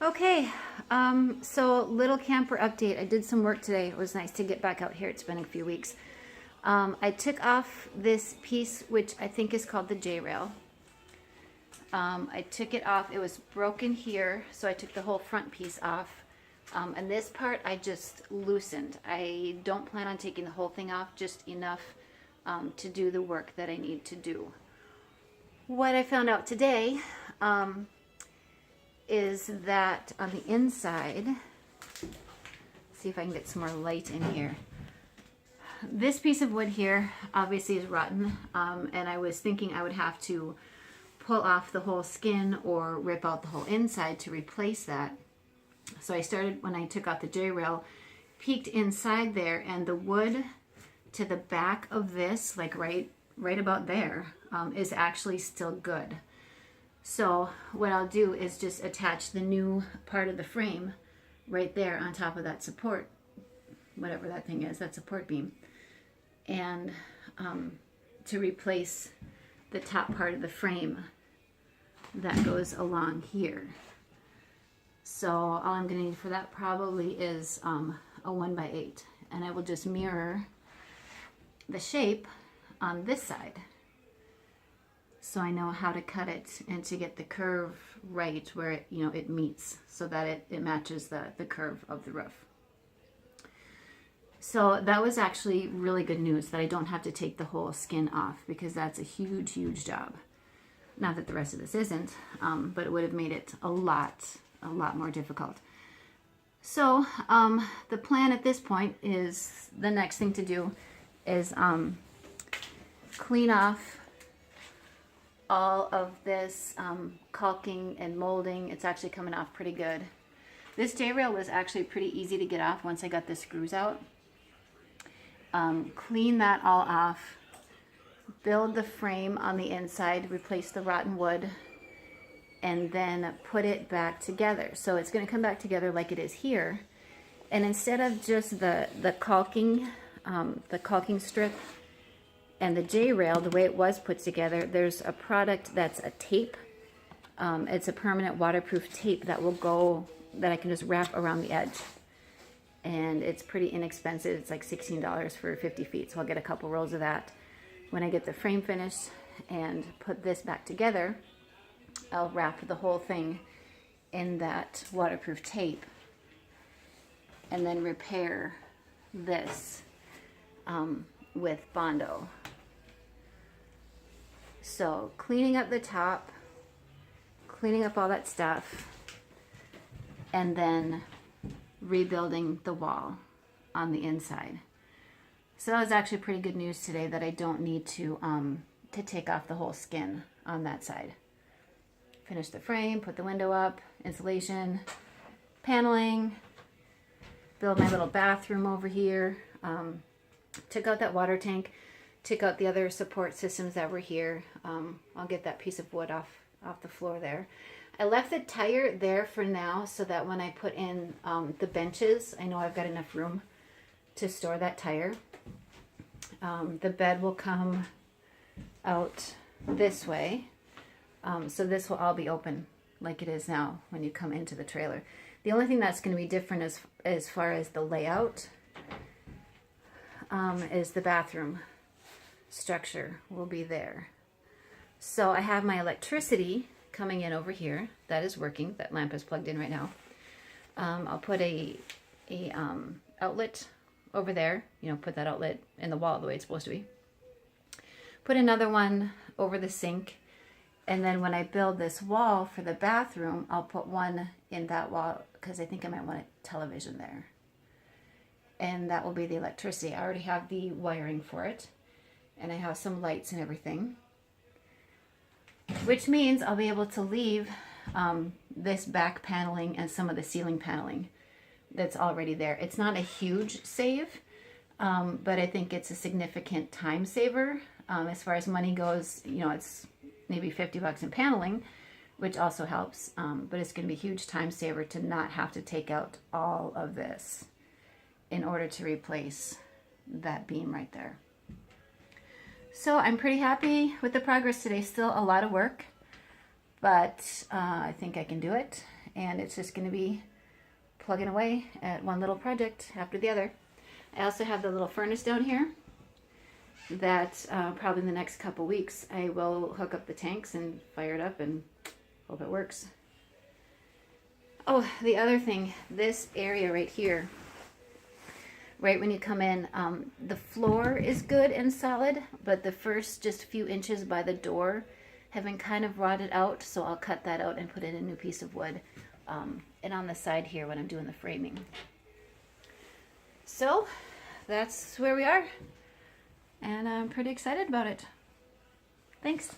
Okay, so little camper update. I did some work today. It was nice to get back out here. It's been a few weeks. I took off this piece, which I think is called the J-rail. I took it off. It was broken here, so I took the whole front piece off. And this part I just loosened. I don't plan on taking the whole thing off, just enough to do the work that I need to do. What I found out today is that on the inside, see if I can get some more light in here. This piece of wood here obviously is rotten, and I was thinking I would have to pull off the whole skin or rip out the whole inside to replace that. So I started, when I took out the J-rail, peeked inside there, and the wood to the back of this, like right about there, is actually still good. So what I'll do is just attach the new part of the frame right there on top of that support, whatever that thing is, that support beam, and to replace the top part of the frame that goes along here. So all I'm going to need for that probably is a 1x8, and I will just mirror the shape on this side, so I know how to cut it and to get the curve right where it, it meets, so that it matches the curve of the roof. So that was actually really good news, that I don't have to take the whole skin off, because that's a huge job. Not that the rest of this isn't, but it would have made it a lot more difficult. So the plan at this point is, the next thing to do is clean off all of this caulking and molding. It's actually coming off pretty good. This J-rail was actually pretty easy to get off once I got the screws out. Clean that all off, build the frame on the inside, replace the rotten wood, and then put it back together. So it's going to come back together like it is here. And instead of just the caulking strip and the J-rail, the way it was put together, there's a product that's a tape. It's a permanent waterproof tape that I can just wrap around the edge. And it's pretty inexpensive. It's like $16 for 50 feet. So I'll get a couple rolls of that. When I get the frame finished and put this back together, I'll wrap the whole thing in that waterproof tape and then repair this with Bondo. So cleaning up the top, cleaning up all that stuff, and then rebuilding the wall on the inside. So that was actually pretty good news today, that I don't need to take off the whole skin on that side. Finish the frame, put the window up, insulation, paneling, build my little bathroom over here. Took out that water tank, took out the other support systems that were here. I'll get that piece of wood off the floor there. I left the tire there for now, so that when I put in the benches, I know I've got enough room to store that tire. The bed will come out this way. So this will all be open like it is now when you come into the trailer. The only thing that's going to be different as far as the layout is the bathroom structure will be there. So I have my electricity coming in over here. That is working. That lamp is plugged in right now. I'll put a outlet over there. Put that outlet in the wall the way it's supposed to be. Put another one over the sink. And then when I build this wall for the bathroom, I'll put one in that wall, because I think I might want a television there. And that will be the electricity. I already have the wiring for it, and I have some lights and everything, which means I'll be able to leave this back paneling and some of the ceiling paneling that's already there. It's not a huge save, but I think it's a significant time saver. As far as money goes, it's maybe $50 in paneling, which also helps, but it's going to be a huge time saver to not have to take out all of this in order to replace that beam right there. So I'm pretty happy with the progress today. Still a lot of work, but I think I can do it. and it's just going to be plugging away at one little project after the other. I also have the little furnace down here that probably in the next couple weeks I will hook up the tanks and fire it up and hope it works. Oh, the other thing, this area right here, right when you come in, the floor is good and solid, but the first just few inches by the door have been kind of rotted out, so I'll cut that out and put in a new piece of wood. And on the side here when I'm doing the framing. So that's where we are, and I'm pretty excited about it. Thanks.